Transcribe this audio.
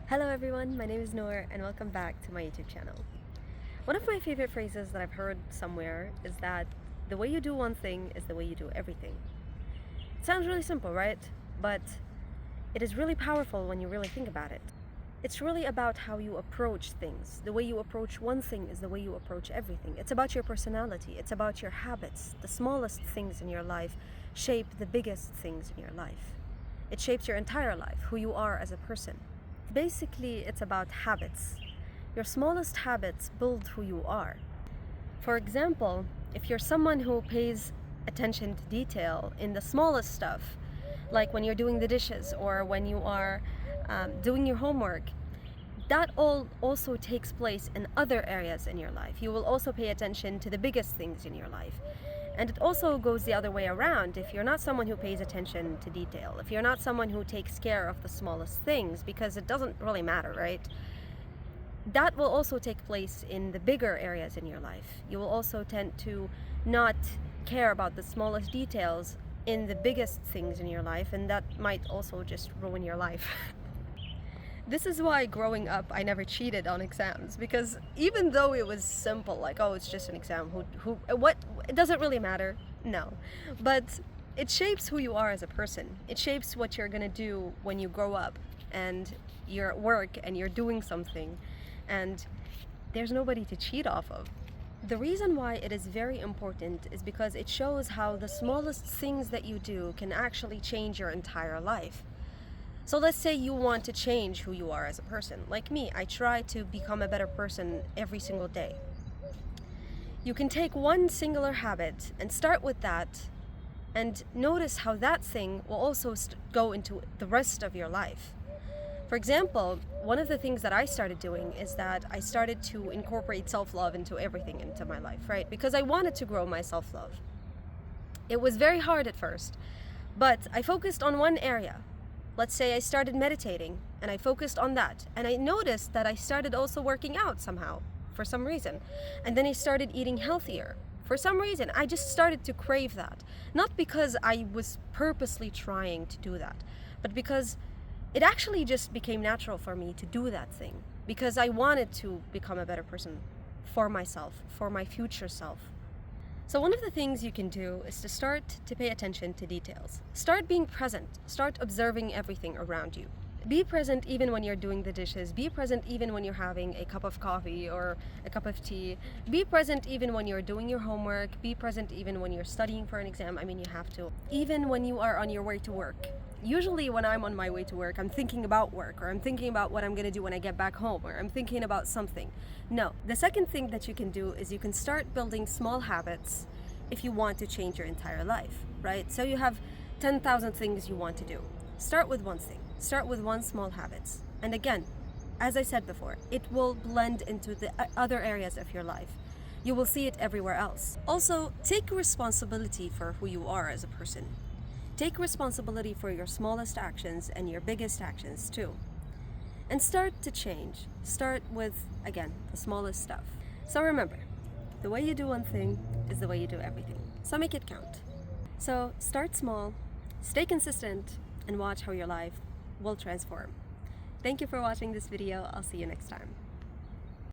Hello everyone, my name is Noor and welcome back to my YouTube channel. One of my favorite phrases that I've heard somewhere is that the way you do one thing is the way you do everything. It sounds really simple, right? But it is really powerful when you really think about it. It's really about how you approach things. The way you approach one thing is the way you approach everything. It's about your personality, it's about your habits. The smallest things in your life shape the biggest things in your life. It shapes your entire life, who you are as a person. Basically, it's about habits. Your smallest habits build who you are. For example, if you're someone who pays attention to detail in the smallest stuff, like when you're doing the dishes or when you are doing your homework, that all also takes place in other areas in your life. You will also pay attention to the biggest things in your life. And it also goes the other way around. If you're not someone who pays attention to detail, if you're not someone who takes care of the smallest things, because it doesn't really matter, right? That will also take place in the bigger areas in your life. You will also tend to not care about the smallest details in the biggest things in your life, and that might also just ruin your life. This is why growing up I never cheated on exams, because even though it was simple, like, oh, it's just an exam, what, it doesn't really matter, no, but it shapes who you are as a person. It shapes what you're gonna do when you grow up and you're at work and you're doing something and there's nobody to cheat off of. The reason why it is very important is because it shows how the smallest things that you do can actually change your entire life. So let's say you want to change who you are as a person. Like me, I try to become a better person every single day. You can take one singular habit and start with that and notice how that thing will also go into the rest of your life. For example, one of the things that I started doing is that I started to incorporate self-love into everything into my life, right? Because I wanted to grow my self-love. It was very hard at first, but I focused on one area. Let's say I started meditating and I focused on that, and I noticed that I started also working out somehow for some reason, and then I started eating healthier for some reason. I just started to crave that, not because I was purposely trying to do that, but because it actually just became natural for me to do that thing, because I wanted to become a better person for myself, for my future self. So one of the things you can do is to start to pay attention to details. Start being present. Start observing everything around you. Be present even when you're doing the dishes. Be present even when you're having a cup of coffee or a cup of tea. Be present even when you're doing your homework. Be present even when you're studying for an exam. I mean, you have to. Even when you are on your way to work. Usually when I'm on my way to work, I'm thinking about work, or I'm thinking about what I'm gonna do when I get back home, or I'm thinking about something. No, the second thing that you can do is you can start building small habits if you want to change your entire life, right? So you have 10,000 things you want to do. Start with one thing. Start with one small habit. And again, as I said before, it will blend into the other areas of your life. You will see it everywhere else. Also, take responsibility for who you are as a person. Take responsibility for your smallest actions and your biggest actions too. And start to change. Start with, again, the smallest stuff. So remember, the way you do one thing is the way you do everything. So make it count. So start small, stay consistent, and watch how your life will transform. Thank you for watching this video. I'll see you next time.